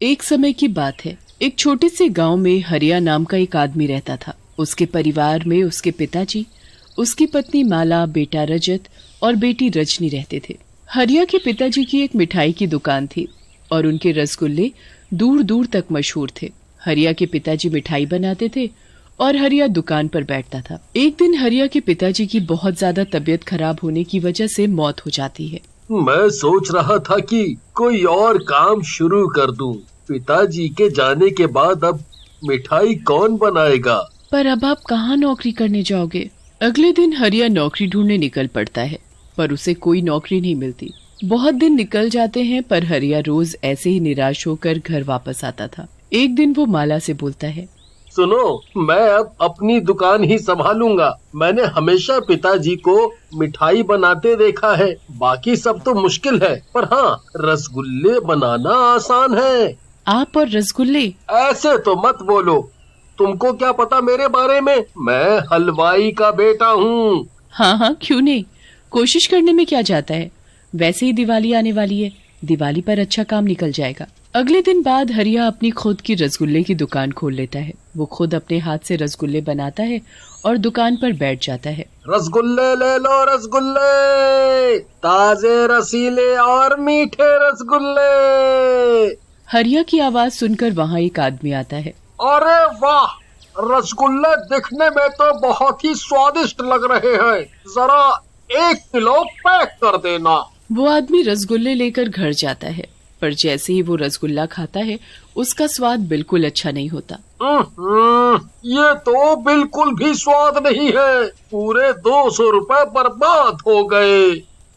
एक समय की बात है। एक छोटे से गांव में हरिया नाम का एक आदमी रहता था। उसके परिवार में उसके पिताजी, उसकी पत्नी माला, बेटा रजत और बेटी रजनी रहते थे। हरिया के पिताजी की एक मिठाई की दुकान थी और उनके रसगुल्ले दूर दूर तक मशहूर थे। हरिया के पिताजी मिठाई बनाते थे और हरिया दुकान पर बैठता था। एक दिन हरिया के पिताजी की बहुत ज्यादा तबीयत खराब होने की वजह से मौत हो जाती है। मैं सोच रहा था कि कोई और काम शुरू कर दूं। पिताजी के जाने के बाद अब मिठाई कौन बनाएगा? पर अब आप कहाँ नौकरी करने जाओगे? अगले दिन हरिया नौकरी ढूंढने निकल पड़ता है, पर उसे कोई नौकरी नहीं मिलती। बहुत दिन निकल जाते हैं, पर हरिया रोज ऐसे ही निराश होकर घर वापस आता था। एक दिन वो माला से बोलता है, सुनो, मैं अब अपनी दुकान ही संभालूंगा। मैंने हमेशा पिताजी को मिठाई बनाते देखा है। बाकी सब तो मुश्किल है, पर हाँ, रसगुल्ले बनाना आसान है। आप और रसगुल्ले? ऐसे तो मत बोलो। तुमको क्या पता मेरे बारे में? मैं हलवाई का बेटा हूँ। हाँ हाँ, क्यों नहीं, कोशिश करने में क्या जाता है। वैसे ही दिवाली आने वाली है, दिवाली पर अच्छा काम निकल जाएगा। अगले दिन बाद हरिया अपनी खुद की रसगुल्ले की दुकान खोल लेता है। वो खुद अपने हाथ से रसगुल्ले बनाता है और दुकान पर बैठ जाता है। रसगुल्ले ले लो, रसगुल्ले, ताजे रसीले और मीठे रसगुल्ले। हरिया की आवाज सुनकर वहाँ एक आदमी आता है। अरे वाह, रसगुल्ले दिखने में तो बहुत ही स्वादिष्ट लग रहे हैं। जरा 1 किलो पैक कर देना। वो आदमी रसगुल्ले लेकर घर जाता है, पर जैसे ही वो रसगुल्ला खाता है उसका स्वाद बिल्कुल अच्छा नहीं होता। ये तो बिल्कुल भी स्वाद नहीं है। पूरे 200 रुपए बर्बाद हो गए।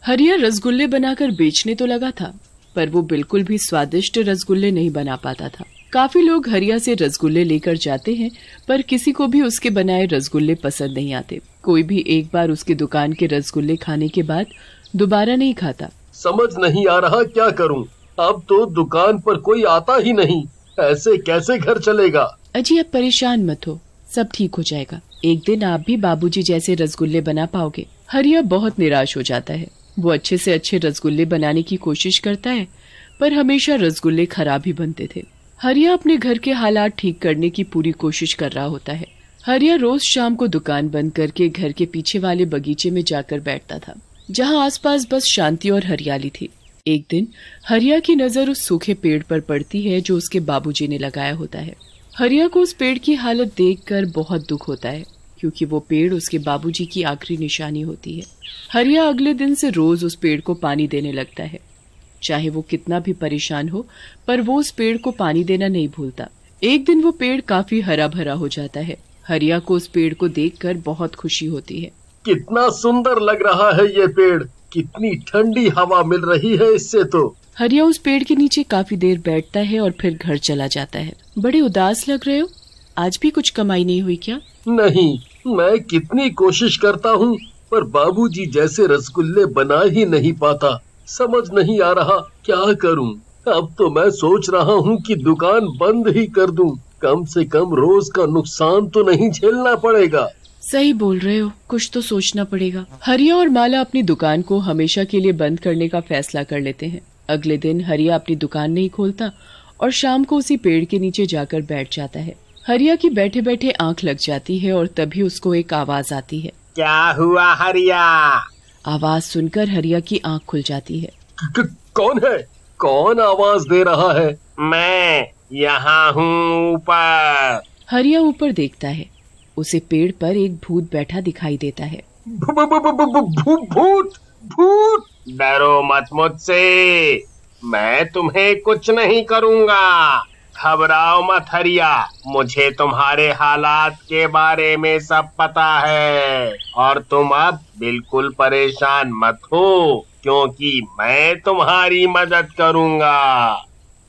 हरिया रसगुल्ले बनाकर बेचने तो लगा था, पर वो बिल्कुल भी स्वादिष्ट रसगुल्ले नहीं बना पाता था। काफी लोग हरिया से रसगुल्ले लेकर जाते हैं, पर किसी को भी उसके बनाए रसगुल्ले पसंद नहीं आते। कोई भी एक बार उसकी दुकान के रसगुल्ले खाने के बाद दोबारा नहीं खाता। समझ नहीं आ रहा क्या करूं। अब तो दुकान पर कोई आता ही नहीं। ऐसे कैसे घर चलेगा? अजी, अब परेशान मत हो, सब ठीक हो जाएगा। एक दिन आप भी बाबूजी जैसे रसगुल्ले बना पाओगे। हरिया बहुत निराश हो जाता है। वो अच्छे से अच्छे रसगुल्ले बनाने की कोशिश करता है, पर हमेशा रसगुल्ले खराब ही बनते थे। हरिया अपने घर के हालात ठीक करने की पूरी कोशिश कर रहा होता है। हरिया रोज शाम को दुकान बंद करके घर के पीछे वाले बगीचे में जाकर बैठता था, जहाँ आसपास बस शांति और हरियाली थी। एक दिन हरिया की नजर उस सूखे पेड़ पर पड़ती है जो उसके बाबूजी ने लगाया होता है। हरिया को उस पेड़ की हालत देखकर बहुत दुख होता है, क्योंकि वो पेड़ उसके बाबूजी की आखिरी निशानी होती है। हरिया अगले दिन से रोज उस पेड़ को पानी देने लगता है। चाहे वो कितना भी परेशान हो, पर वो उस पेड़ को पानी देना नहीं भूलता। एक दिन वो पेड़ काफी हरा भरा हो जाता है। हरिया को उस पेड़ को देखकर बहुत खुशी होती है। कितना सुंदर लग रहा है ये पेड़। कितनी ठंडी हवा मिल रही है इससे तो। हरिया उस पेड़ के नीचे काफी देर बैठता है और फिर घर चला जाता है। बड़े उदास लग रहे हो, आज भी कुछ कमाई नहीं हुई क्या? नहीं, मैं कितनी कोशिश करता हूँ, पर बाबूजी जैसे रसगुल्ले बना ही नहीं पाता। समझ नहीं आ रहा क्या करूँ। अब तो मैं सोच रहा हूँ कि दुकान बंद ही कर दूं। कम से कम रोज का नुकसान तो नहीं झेलना पड़ेगा। सही बोल रहे हो, कुछ तो सोचना पड़ेगा। हरिया और माला अपनी दुकान को हमेशा के लिए बंद करने का फैसला कर लेते हैं। अगले दिन हरिया अपनी दुकान नहीं खोलता और शाम को उसी पेड़ के नीचे जाकर बैठ जाता है। हरिया की बैठे बैठे आंख लग जाती है और तभी उसको एक आवाज आती है। क्या हुआ हरिया? आवाज सुनकर हरिया की आंख खुल जाती है। कौन है? कौन आवाज दे रहा है? मैं यहाँ हूँ ऊपर। हरिया ऊपर देखता है। उसे पेड़ पर एक भूत बैठा दिखाई देता है। भूत! भूत! डरो मत मुझसे, मैं तुम्हें कुछ नहीं करूँगा। घबराओ मत हरिया, मुझे तुम्हारे हालात के बारे में सब पता है और तुम अब बिल्कुल परेशान मत हो, क्योंकि मैं तुम्हारी मदद करूँगा।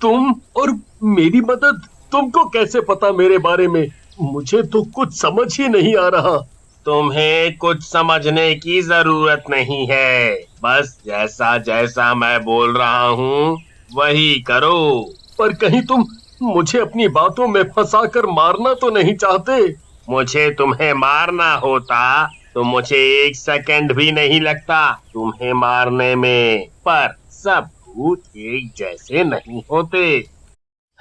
तुम और मेरी मदद? तुमको कैसे पता मेरे बारे में? मुझे तो कुछ समझ ही नहीं आ रहा। तुम्हें कुछ समझने की जरूरत नहीं है, बस जैसा जैसा मैं बोल रहा हूँ वही करो। पर कहीं तुम मुझे अपनी बातों में फंसाकर मारना तो नहीं चाहते? मुझे तुम्हें मारना होता तो मुझे 1 सेकंड भी नहीं लगता तुम्हें मारने में, पर सब भूत एक जैसे नहीं होते।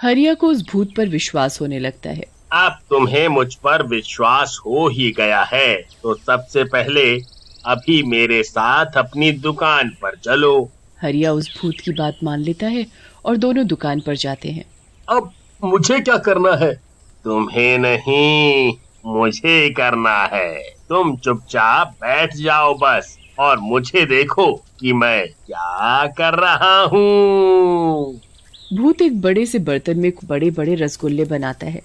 हरिया को उस भूत पर विश्वास होने लगता है। अब तुम्हें मुझ पर विश्वास हो ही गया है तो सबसे पहले अभी मेरे साथ अपनी दुकान पर चलो। हरिया उस भूत की बात मान लेता है और दोनों दुकान पर जाते हैं। अब मुझे क्या करना है? तुम्हें नहीं, मुझे करना है। तुम चुपचाप बैठ जाओ बस और मुझे देखो कि मैं क्या कर रहा हूँ। भूत एक बड़े से बर्तन में बड़े बड़े रसगुल्ले बनाता है,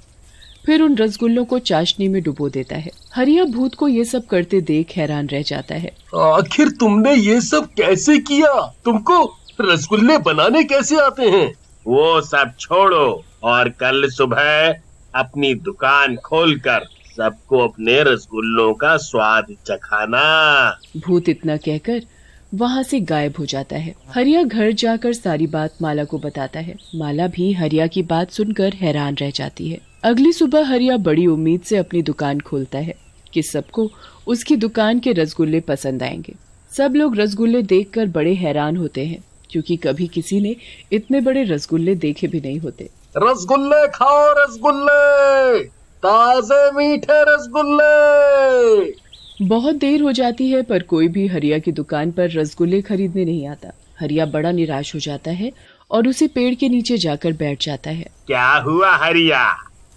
फिर उन रसगुल्लों को चाशनी में डुबो देता है। हरिया भूत को ये सब करते देख हैरान रह जाता है। आखिर तुमने ये सब कैसे किया? तुमको रसगुल्ले बनाने कैसे आते हैं? वो सब छोड़ो और कल सुबह अपनी दुकान खोलकर सबको अपने रसगुल्लों का स्वाद चखाना। भूत इतना कहकर वहाँ से गायब हो जाता है। हरिया घर जाकर सारी बात माला को बताता है। माला भी हरिया की बात सुनकर हैरान रह जाती है। अगली सुबह हरिया बड़ी उम्मीद से अपनी दुकान खोलता है कि सबको उसकी दुकान के रसगुल्ले पसंद आएंगे। सब लोग रसगुल्ले देखकर बड़े हैरान होते हैं क्योंकि कभी किसी ने इतने बड़े रसगुल्ले देखे भी नहीं होते। रसगुल्ले खाओ, रसगुल्ले, ताजे मीठे रसगुल्ले। बहुत देर हो जाती है पर कोई भी हरिया की दुकान पर रसगुल्ले खरीदने नहीं आता। हरिया बड़ा निराश हो जाता है और उसी पेड़ के नीचे जाकर बैठ जाता है। क्या हुआ हरिया?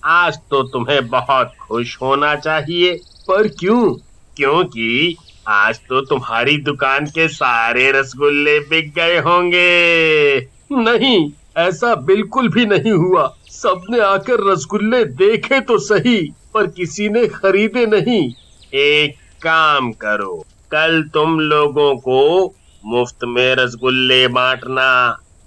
आज तो तुम्हें बहुत खुश होना चाहिए, पर क्यों? क्योंकि आज तो तुम्हारी दुकान के सारे रसगुल्ले बिक गए होंगे। नहीं, ऐसा बिल्कुल भी नहीं हुआ। सबने आकर रसगुल्ले देखे तो सही, पर किसी ने खरीदे नहीं। एक काम करो, कल तुम लोगों को मुफ्त में रसगुल्ले बांटना।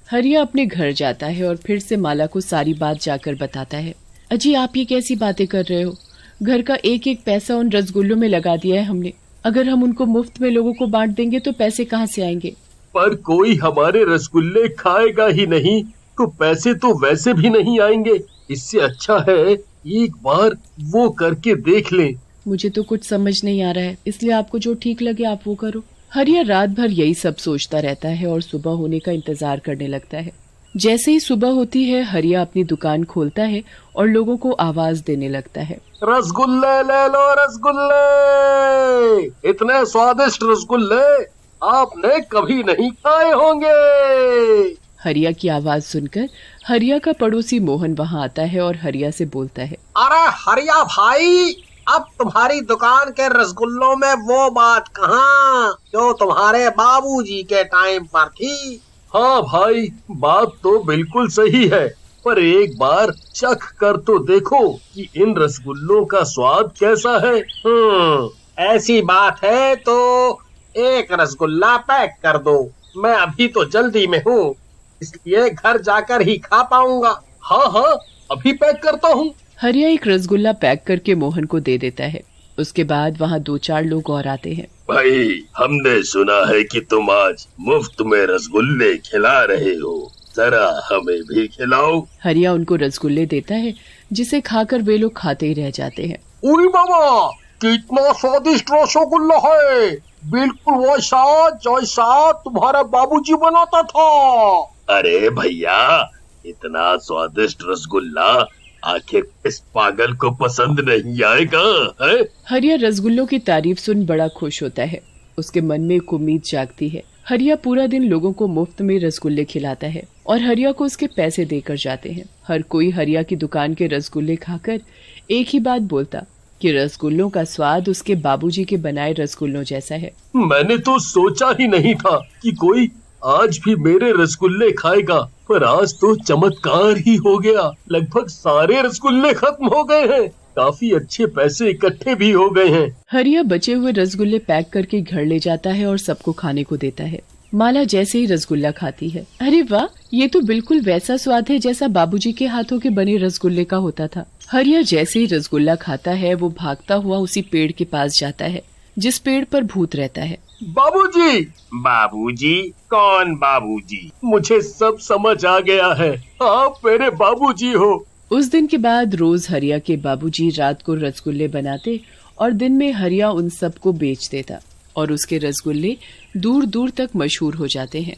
हरिया अपने घर जाता है और फिर से माला को सारी बात जाकर बताता है। अजी, आप ये कैसी बातें कर रहे हो? घर का एक एक पैसा उन रसगुल्लों में लगा दिया है हमने। अगर हम उनको मुफ्त में लोगों को बांट देंगे तो पैसे कहाँ से आएंगे? पर कोई हमारे रसगुल्ले खाएगा ही नहीं तो पैसे तो वैसे भी नहीं आएंगे। इससे अच्छा है एक बार वो करके देख लें। मुझे तो कुछ समझ नहीं आ रहा है, इसलिए आपको जो ठीक लगे आप वो करो। हरिया रात भर यही सब सोचता रहता है और सुबह होने का इंतजार करने लगता है। जैसे ही सुबह होती है हरिया अपनी दुकान खोलता है और लोगों को आवाज देने लगता है। रसगुल्ले ले लो, रसगुल्ले, इतने स्वादिष्ट रसगुल्ले आपने कभी नहीं खाए होंगे। हरिया की आवाज सुनकर हरिया का पड़ोसी मोहन वहाँ आता है और हरिया से बोलता है। अरे हरिया भाई, अब तुम्हारी दुकान के रसगुल्लों में वो बात कहाँ जो तुम्हारे बाबूजी के टाइम पर थी। हाँ भाई, बात तो बिल्कुल सही है, पर एक बार चख कर तो देखो कि इन रसगुल्लों का स्वाद कैसा है। ऐसी बात है तो एक रसगुल्ला पैक कर दो। मैं अभी तो जल्दी में हूँ, इसलिए घर जाकर ही खा पाऊंगा। हाँ हाँ, अभी पैक करता हूँ। हरिया एक रसगुल्ला पैक करके मोहन को दे देता है। उसके बाद वहाँ 2-4 लोग और आते हैं। भाई, हमने सुना है कि तुम आज मुफ्त में रसगुल्ले खिला रहे हो, जरा हमें भी खिलाओ। हरिया उनको रसगुल्ले देता है जिसे खाकर वे लोग खाते ही रह जाते हैं। उई बाबा, कितना स्वादिष्ट रसगुल्ला है, बिल्कुल वैसा जैसा तुम्हारा बाबूजी बनाता था। अरे भैया, इतना स्वादिष्ट रसगुल्ला आखिर इस पागल को पसंद नहीं आएगा है? हरिया रसगुल्लों की तारीफ सुन बड़ा खुश होता है। उसके मन में एक उम्मीद जागती है। हरिया पूरा दिन लोगों को मुफ्त में रसगुल्ले खिलाता है और हरिया को उसके पैसे देकर जाते हैं। हर कोई हरिया की दुकान के रसगुल्ले खाकर एक ही बात बोलता कि रसगुल्लों का स्वाद उसके बाबूजी के बनाए रसगुल्लों जैसा है। मैंने तो सोचा ही नहीं था कि कोई आज भी मेरे रसगुल्ले खाएगा, पर आज तो चमत्कार ही हो गया। लगभग सारे रसगुल्ले खत्म हो गए हैं, काफी अच्छे पैसे इकट्ठे भी हो गए हैं। हरिया बचे हुए रसगुल्ले पैक करके घर ले जाता है और सबको खाने को देता है। माला जैसे ही रसगुल्ला खाती है, अरे वाह, ये तो बिल्कुल वैसा स्वाद है जैसा बाबूजी के हाथों के बने रसगुल्ले का होता था। हरिया जैसे ही रसगुल्ला खाता है वो भागता हुआ उसी पेड़ के पास जाता है जिस पेड़ पर भूत रहता है। बाबूजी! बाबूजी? कौन बाबूजी? मुझे सब समझ आ गया है, आप मेरे बाबूजी हो। उस दिन के बाद रोज हरिया के बाबूजी रात को रसगुल्ले बनाते और दिन में हरिया उन सबको बेच देता और उसके रसगुल्ले दूर दूर तक मशहूर हो जाते हैं।